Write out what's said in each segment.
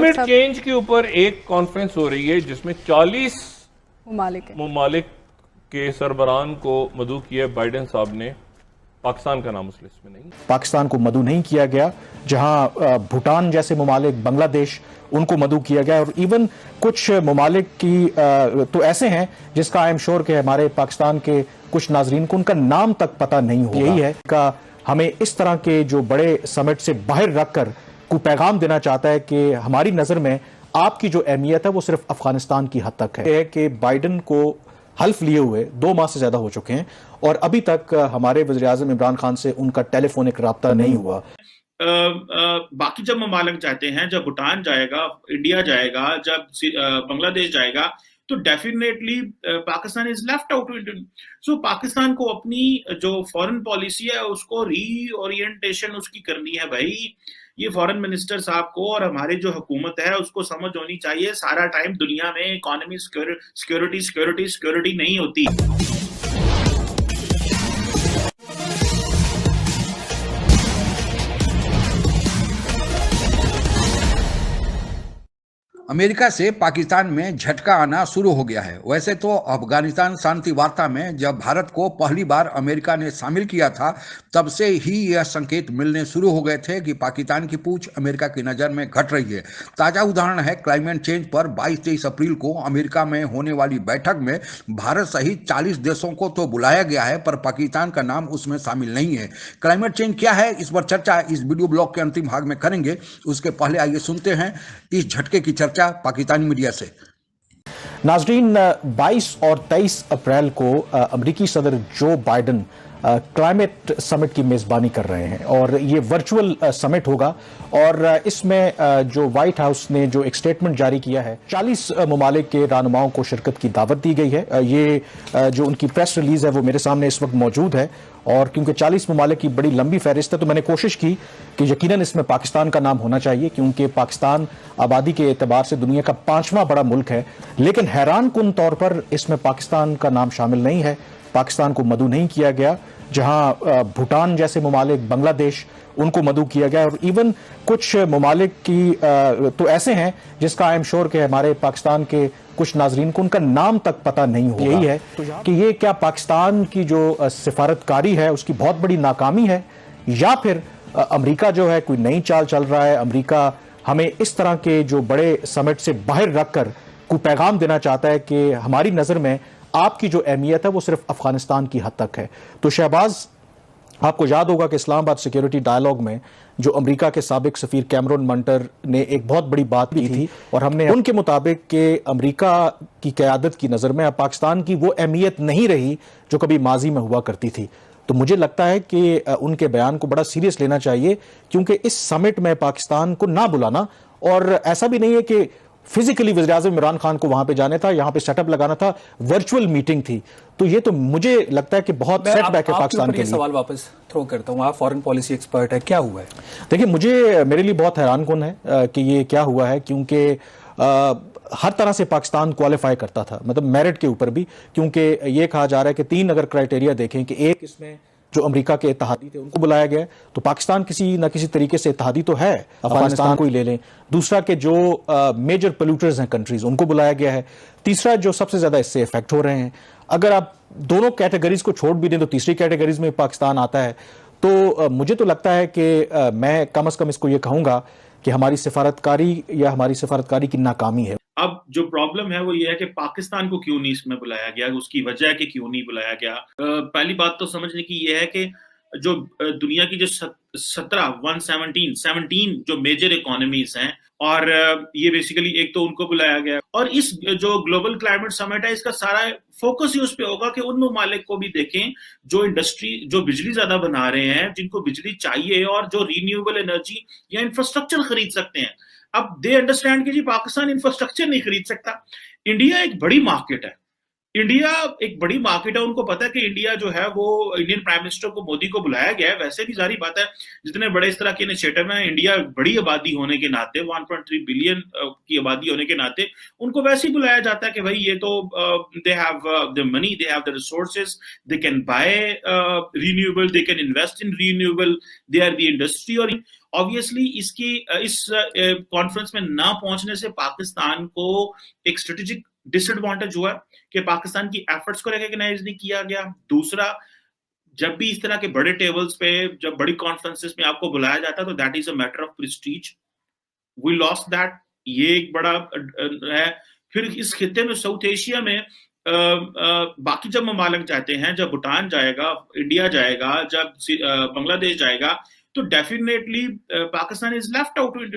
Climate change के ऊपर एक कॉन्फ्रेंस हो रही है जिसमें 40 ममालिक के सरबराहान को मदऊ किया बाइडेन साहब ने। पाकिस्तान का नाम उस लिस्ट में नहीं, पाकिस्तान को मदऊ नहीं किया गया, जहां भूटान जैसे ममालिक, बांग्लादेश, उनको मदऊ किया गया। और इवन कुछ ममालिक की तो ऐसे हैं जिसका आई एम श्योर कि हमारे पाकिस्तान के कुछ नाजरीन को उनका नाम तक पता नहीं होगा। यही है का हमें इस तरह के जो बड़े समिट से बाहर रखकर को पैगाम देना चाहता है कि हमारी नजर में आपकी जो अहमियत है वो सिर्फ अफगानिस्तान की हद तक है कि बाइडेन को हल्फ लिए हुए 2 माह से ज्यादा हो चुके हैं और अभी तक हमारे वज़ीर-ए-आज़म इमरान खान से उनका टेलीफोनिक राब्ता नहीं हुआ। बाकी जब ममालिक जाते हैं, जब भूटान जाएगा, इंडिया जाएगा, जब बांग्लादेश जाएगा, तो definitely Pakistan is left out. So Pakistan को अपनी जो फॉरेन पॉलिसी है उसको रीओरिएंटेशन उसकी करनी है भाई। ये फॉरेन मिनिस्टर साहब को और हमारी जो हुकूमत है उसको समझ होनी चाहिए, सारा टाइम दुनिया में इकोनॉमी सिक्योरिटी नहीं होती। अमेरिका से पाकिस्तान में झटका आना शुरू हो गया है। वैसे तो अफगानिस्तान शांति वार्ता में जब भारत को पहली बार अमेरिका ने शामिल किया था तब से ही यह संकेत मिलने शुरू हो गए थे कि पाकिस्तान की पूंछ अमेरिका की नज़र में घट रही है। ताज़ा उदाहरण है क्लाइमेट चेंज पर 22-23 अप्रैल को अमेरिका में होने वाली बैठक में भारत सहित 40 देशों को तो बुलाया गया है पर पाकिस्तान का नाम उसमें शामिल नहीं है। क्लाइमेट चेंज क्या है, इस पर चर्चा इस वीडियो ब्लॉग के अंतिम भाग में करेंगे। उसके पहले आइए सुनते हैं इस झटके की चर्चा पाकिस्तानी मीडिया से। नाजरीन, 22 और 23 अप्रैल को अमेरिकी सदर जो बाइडेन क्लाइमेट समिट की मेजबानी कर रहे हैं और ये वर्चुअल समिट होगा और इसमें जो व्हाइट हाउस ने जो एक स्टेटमेंट जारी किया है, 40 ममालिक के रहनुमाओं को शिरकत की दावत दी गई है। ये जो उनकी प्रेस रिलीज है वो मेरे सामने इस वक्त मौजूद है और क्योंकि 40 ममालिक की बड़ी लंबी फहरिस्त है तो मैंने कोशिश की कि यकीनन इसमें पाकिस्तान का नाम होना चाहिए क्योंकि पाकिस्तान आबादी के एतबार से दुनिया का 5वां बड़ा मुल्क है। लेकिन हैरान कुन तौर पर इसमें पाकिस्तान का नाम शामिल नहीं है, पाकिस्तान को मदऊ नहीं किया गया, जहां भूटान जैसे ममालिक, बांग्लादेश, उनको मदऊ किया गया। और इवन कुछ ममालिक की तो ऐसे हैं जिसका आई एम श्योर कि हमारे पाकिस्तान के कुछ नाजरीन को उनका नाम तक पता नहीं होगा। यही है कि ये क्या पाकिस्तान की जो सिफारतकारी है उसकी बहुत बड़ी नाकामी है या फिर अमेरिका जो है कोई नई चाल चल रहा है। अमेरिका हमें इस तरह के जो बड़े समिट से बाहर रखकर को पैगाम देना चाहता है कि हमारी नजर में आपकी जो अहमियत है वो सिर्फ अफगानिस्तान की हद तक है। तो शहबाज, आपको याद होगा कि इस्लामाबाद सिक्योरिटी डायलॉग में जो अमेरिका के साबिक सफीर कैमरून मंटर ने एक बहुत बड़ी बात की थी और हमने उनके मुताबिक कि अमेरिका की क़यादत की नज़र में अब पाकिस्तान की वो अहमियत नहीं रही जो कभी माजी में हुआ करती थी। तो मुझे लगता है कि उनके बयान को बड़ा सीरियस लेना चाहिए क्योंकि इस समिट में पाकिस्तान को ना बुलाना, और ऐसा भी नहीं है कि फिजिकली वज़ीर-ए-आज़म इमरान खान को वहां पे जाने था, यहां पे सेटअप लगाना था, वर्चुअल मीटिंग थी। तो ये तो मुझे लगता है कि बहुत सेटबैक है पाकिस्तान के लिए। सवाल वापस थ्रो करता हूं, आप फॉरेन पॉलिसी एक्सपर्ट है, क्या हुआ है? देखिए, मेरे लिए बहुत हैरानकुन है कि ये क्या हुआ है क्योंकि हर तरह से पाकिस्तान क्वालिफाई करता था, मतलब मेरिट के ऊपर भी, क्योंकि ये कहा जा रहा है कि 3 अगर क्राइटेरिया देखें कि एक इसमें जो अमेरिका के इत्तेहादी थे उनको बुलाया गया, तो पाकिस्तान किसी न किसी तरीके से इत्तेहादी तो है, अफगानिस्तान को ही ले लें। दूसरा कि जो मेजर पोल्यूटर्स हैं कंट्रीज, उनको बुलाया गया है। तीसरा जो सबसे ज्यादा इससे इफेक्ट हो रहे हैं, अगर आप दोनों कैटेगरीज को छोड़ भी दें तो तीसरी कैटेगरीज में पाकिस्तान आता है। तो मुझे तो लगता है कि मैं कम से कम इसको ये कहूंगा कि हमारी सिफारतकारी की नाकामी है। अब जो प्रॉब्लम है वो ये है कि पाकिस्तान को क्यों नहीं इसमें बुलाया गया, उसकी वजह कि क्यों नहीं बुलाया गया। पहली बात तो समझने की ये है कि जो दुनिया की जो 17 जो मेजर इकोनॉमीज हैं और ये बेसिकली एक तो उनको बुलाया गया और इस जो ग्लोबल क्लाइमेट समिट है इसका सारा फोकस ही उस पे होगा कि उन ममालिक को भी देखें जो इंडस्ट्री, जो बिजली ज्यादा बना रहे हैं, जिनको बिजली चाहिए और जो रिन्यूएबल एनर्जी या इंफ्रास्ट्रक्चर खरीद सकते हैं। अब दे अंडरस्टैंड कि जी पाकिस्तान इंफ्रास्ट्रक्चर नहीं खरीद सकता। इंडिया एक बड़ी मार्केट है, उनको पता है कि इंडिया जो है वो इंडियन प्राइम मिनिस्टर को, मोदी को बुलाया गया है। वैसे भी जारी बात है जितने बड़े इस तरह के इनिशिएटिव हैं, इंडिया बड़ी आबादी होने के नाते, 1.3 बिलियन की आबादी होने के नाते उनको वैसे ही बुलाया जाता है कि भाई ये तो they have the money, they have the resources, they can buy renewable, they can invest in renewable, they are the industry. Obviously इस कॉन्फ्रेंस में ना पहुंचने से पाकिस्तान को एक स्ट्रेटेजिक डिसएडवांटेज हुआ कि पाकिस्तान की एफर्ट्स को रिकॉग्नाइज नहीं किया गया। दूसरा, जब भी इस तरह के बड़े टेबल्स पे, जब बड़ी कॉन्फ्रेंसेस में आपको बुलाया जाता है तो that is a matter of prestige. We lost that, ये एक बड़ा है। फिर इस खित्ते में, साउथ एशिया में बाकी जब ममालिक जाते हैं, जब भूटान जाएगा, इंडिया जाएगा, जब बांग्लादेश जाएगा, तो definitely Pakistan is left out.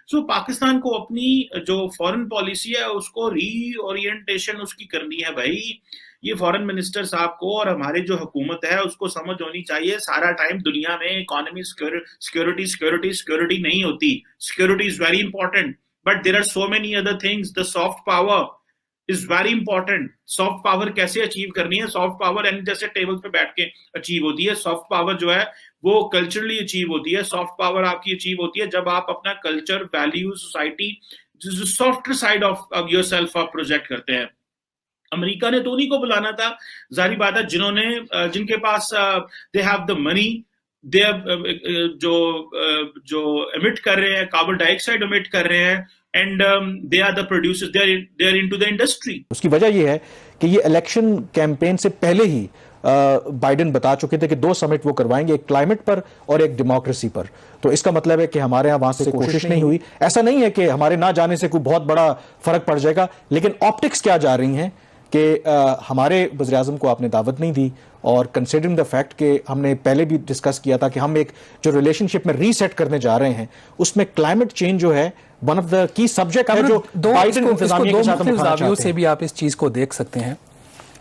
So Pakistan को अपनी जो फॉरेन पॉलिसी है उसको रीओरिएंटेशन उसकी करनी है भाई। ये फॉरेन मिनिस्टर साहब को और हमारे जो हुकूमत है उसको समझ होनी चाहिए, सारा टाइम दुनिया में इकोनॉमी सिक्योरिटी सिक्योरिटी सिक्योरिटी नहीं होती। Security is very important, but there are so many other things. The soft power is very important. Soft power कैसे अचीव करनी है? सॉफ्ट पावर एंड जैसे टेबल पे बैठ के अचीव होती है। सॉफ्ट पावर जो है वो कल्चरली अचीव होती है। सॉफ्ट पावर आपकी अचीव होती है जब आप अपना culture, value, society, soft side of yourself आप प्रोजेक्ट करते हैं। अमेरिका ने तो उन्हीं को बुलाना था, जाहिर बात है, जिनके पास दे हैव द मनी, दे जो एमिट कर रहे हैं, कार्बन डाइऑक्साइड एमिट कर रहे हैं, and they are the producers, they are into the industry. उसकी वजह यह है कि ये इलेक्शन कैंपेन से पहले ही बाइडेन बता चुके थे कि 2 समिट वो करवाएंगे, एक क्लाइमेट पर और एक डेमोक्रेसी पर। तो इसका मतलब है कि हमारे यहाँ वहां से कोशिश नहीं हुई। ऐसा नहीं है कि हमारे ना जाने से कोई बहुत बड़ा फर्क पड़ जाएगा, लेकिन ऑप्टिक्स क्या जा रही हैं कि हमारे वज़ीर-ए-आज़म को आपने दावत नहीं दी, और कंसिडरिंग द फैक्ट कि हमने पहले भी डिस्कस किया था कि हम एक जो रिलेशनशिप में रीसेट करने जा रहे हैं उसमें क्लाइमेट चेंज जो है one of the key subject है, जो बाइडेन इंतजामिया के साथ हम उठाना चाहते हैं। से भी आप इस चीज को देख सकते हैं।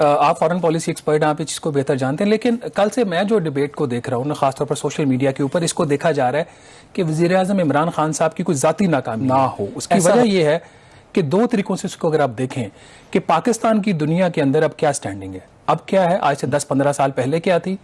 आप फॉरेन पॉलिसी एक्सपर्ट, आप इस चीज को बेहतर जानते हैं, लेकिन कल से मैं जो डिबेट को देख रहा हूँ ना, खासतौर पर सोशल मीडिया के ऊपर, इसको देखा जा रहा है कि वज़ीर-ए-आज़म इमरान खान साहब की कोई जाती नाकामी ना हो। उसकी वजह यह है कि 2 तरीकों से इसको अगर आप देखें कि पाकिस्तान की दुनिया के अंदर अब क्या स्टैंडिंग है, अब क्या है, आज से 10-15 साल पहले क्या थी,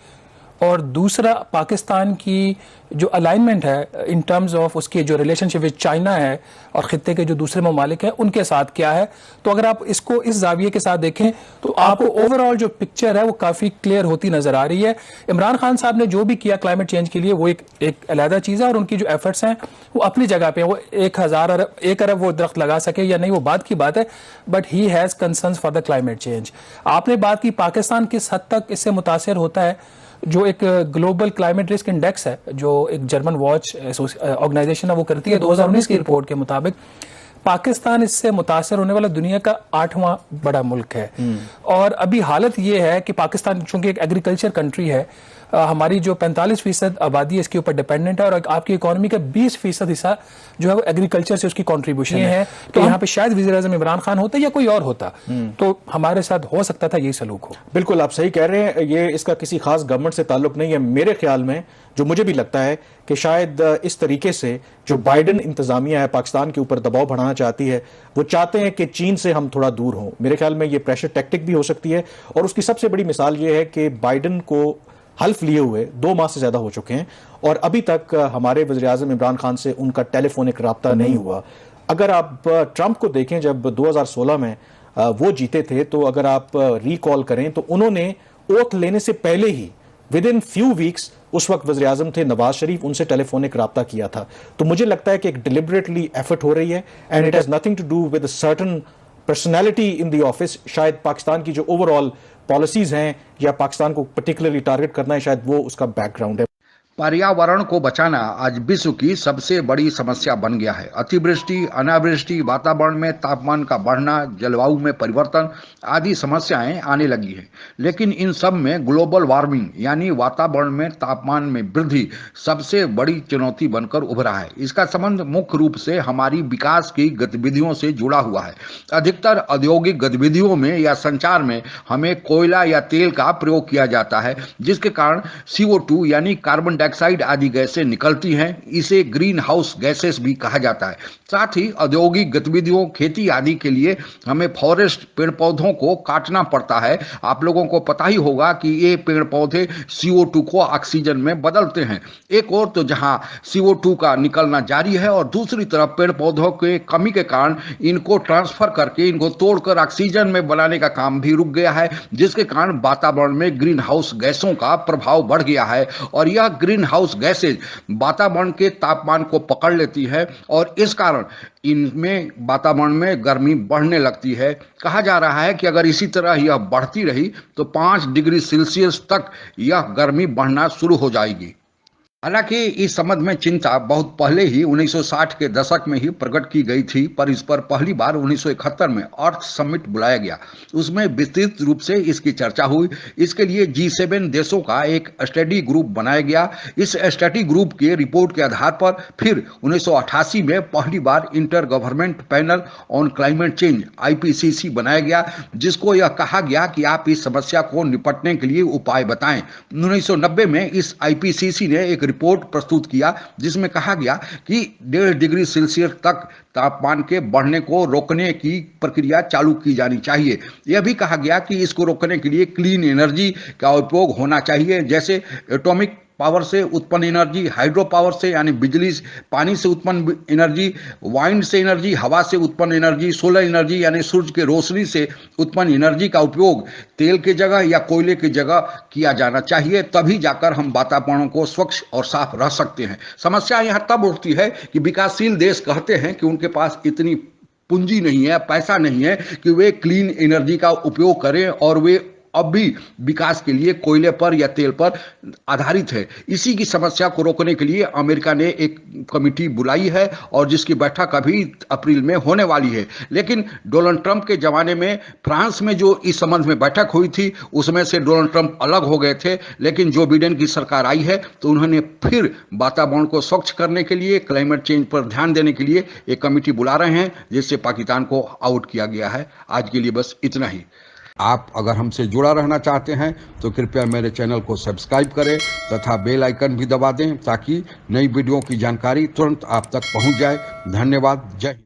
और दूसरा पाकिस्तान की जो अलाइनमेंट है इन टर्म्स ऑफ उसकी जो रिलेशनशिप विद चाइना है और खित्ते के जो दूसरे ममालिक हैं उनके साथ क्या है। तो अगर आप इसको इस जाविये के साथ देखें तो आपको ओवरऑल जो पिक्चर है वो काफ़ी क्लियर होती नजर आ रही है। इमरान खान साहब ने जो भी किया क्लाइमेट चेंज के लिए वो एक अलहदा चीज़ है, और उनकी जो एफर्ट्स हैं वो अपनी जगह पे, वो 1 अरब वो दरख्त लगा सके या नहीं वो बात की बात है, but he has concerns for the climate change. आपने बात की पाकिस्तान किस हद तक इससे मुतासर होता है। जो एक ग्लोबल क्लाइमेट रिस्क इंडेक्स है जो एक जर्मन वॉच ऑर्गेनाइजेशन है वो करती है, 2019 की रिपोर्ट के मुताबिक पाकिस्तान इससे मुतासर होने वाला दुनिया का 8वां बड़ा मुल्क है। और अभी हालत ये है कि पाकिस्तान चूंकि एक एग्रीकल्चर कंट्री है, हमारी जो 45% आबादी इसके ऊपर डिपेंडेंट है, और आपकी इकोनॉमी का 20% हिस्सा जो है वो एग्रीकल्चर से उसकी कंट्रीब्यूशन है। तो यहाँ पे शायद वज़ीर-ए-आज़म इमरान खान होता या कोई और होता तो हमारे साथ हो सकता था ये सलूक हो। बिल्कुल आप सही कह रहे हैं, ये इसका किसी खास गवर्नमेंट से ताल्लुक नहीं है। मेरे ख्याल में जो मुझे भी लगता है कि शायद इस तरीके से जो बाइडेन इंतजामिया है पाकिस्तान के ऊपर दबाव बढ़ाना चाहती है, वो चाहते हैं कि चीन से हम थोड़ा दूर हों। मेरे ख्याल में ये प्रेशर टैक्टिक भी हो सकती है, और उसकी सबसे बड़ी मिसाल ये है कि बाइडेन को हल्फ लिए हुए 2 माह से ज्यादा हो चुके हैं और अभी तक हमारे वज़ीर-ए-आज़म इमरान खान से उनका टेलीफोनिक रब्ता नहीं हुआ। अगर आप ट्रंप को देखें, जब 2016 में वो जीते थे, तो अगर आप रिकॉल करें तो उन्होंने ओथ लेने से पहले ही विद इन फ्यू वीक्स, उस वक्त वज़ीर-ए-आज़म थे नवाज शरीफ, उनसे टेलीफोनिक रब्ता किया था। तो मुझे लगता है कि एक डिलिबरेटली एफर्ट हो रही है, and it has nothing to do with certain personality in the office. शायद पाकिस्तान की जो ओवरऑल पॉलिसीज हैं या पाकिस्तान को पर्टिकुलरली टारगेट करना है, शायद वो उसका बैकग्राउंड है। पर्यावरण को बचाना आज विश्व की सबसे बड़ी समस्या बन गया है। अतिवृष्टि, अनावृष्टि, वातावरण में तापमान का बढ़ना, जलवायु में परिवर्तन आदि समस्याएं आने लगी हैं। लेकिन इन सब में ग्लोबल वार्मिंग यानी वातावरण में तापमान में वृद्धि सबसे बड़ी चुनौती बनकर उभरा है। इसका संबंध मुख्य रूप से हमारी विकास की गतिविधियों से जुड़ा हुआ है। अधिकतर औद्योगिक गतिविधियों में या संचार में हमें कोयला या तेल का प्रयोग किया जाता है, जिसके कारण CO2 यानी कार्बन डाइऑक्साइड आदि गैसें निकलती हैं। इसे ग्रीन हाउस गैसेस भी कहा जाता है। साथ ही औद्योगिक गतिविधियों, खेती आदि के लिए हमें फॉरेस्ट, पेड़ पौधों को काटना पड़ता है। आप लोगों को पता ही होगा कि ये पेड़ पौधे CO2 को ऑक्सीजन में बदलते हैं। एक और तो जहां CO2 का निकलना जारी है और दूसरी तरफ पेड़ पौधों के कमी के कारण इनको ट्रांसफर करके, इनको तोड़कर ऑक्सीजन में बनाने का काम भी रुक गया है, जिसके कारण वातावरण में ग्रीन हाउस गैसों का प्रभाव बढ़ गया है। और यह ग्रीन ग्रीन हाउस गैसेज वातावरण के तापमान को पकड़ लेती है और इस कारण इनमें वातावरण में गर्मी बढ़ने लगती है। कहा जा रहा है कि अगर इसी तरह यह बढ़ती रही तो 5 डिग्री सेल्सियस तक यह गर्मी बढ़ना शुरू हो जाएगी। हालांकि इस संबंध में चिंता बहुत पहले ही 1960 के दशक में ही प्रकट की गई थी, पर इस पर पहली बार 1971 में अर्थ समिट बुलाया गया। उसमें विस्तृत रूप से इसकी चर्चा हुई। इसके लिए G7 देशों का एक स्टडी ग्रुप बनाया गया। इस स्टडी ग्रुप के रिपोर्ट के आधार पर फिर 1988 में पहली बार inter government panel on climate change IPCC बनाया गया, जिसको यह कहा गया कि आप इस समस्या को निपटने के लिए उपाय बताएं। 1990 में इस IPCC ने एक रिपोर्ट प्रस्तुत किया जिसमें कहा गया कि 1.5 डिग्री सेल्सियस तक तापमान के बढ़ने को रोकने की प्रक्रिया चालू की जानी चाहिए। यह भी कहा गया कि इसको रोकने के लिए क्लीन एनर्जी का उपयोग होना चाहिए, जैसे एटॉमिक पावर से उत्पन्न एनर्जी, हाइड्रो पावर से यानी बिजली पानी से उत्पन्न एनर्जी, वाइंड से एनर्जी, हवा से उत्पन्न एनर्जी, सोलर एनर्जी यानी सूरज के रोशनी से उत्पन्न एनर्जी का उपयोग तेल के जगह या कोयले की जगह किया जाना चाहिए। तभी जाकर हम वातावरण को स्वच्छ और साफ रह सकते हैं। समस्या यहाँ तब उठती है कि विकासशील देश कहते हैं कि उनके पास इतनी पूंजी नहीं है, पैसा नहीं है कि वे क्लीन एनर्जी का उपयोग करें और वे अब भी विकास के लिए कोयले पर या तेल पर आधारित है। इसी की समस्या को रोकने के लिए अमेरिका ने एक कमेटी बुलाई है और जिसकी बैठक अभी अप्रैल में होने वाली है। लेकिन डोनाल्ड ट्रंप के जमाने में फ्रांस में जो इस संबंध में बैठक हुई थी उसमें से डोनाल्ड ट्रंप अलग हो गए थे, लेकिन जो बिडेन की सरकार आई है तो उन्होंने फिर वातावरण को स्वच्छ करने के लिए, क्लाइमेट चेंज पर ध्यान देने के लिए एक कमेटी बुला रहे हैं, जिससे पाकिस्तान को आउट किया गया है। आज के लिए बस इतना ही। आप अगर हमसे जुड़ा रहना चाहते हैं तो कृपया मेरे चैनल को सब्सक्राइब करें तथा बेल आइकन भी दबा दें ताकि नई वीडियो की जानकारी तुरंत आप तक पहुंच जाए। धन्यवाद। जय हिंद।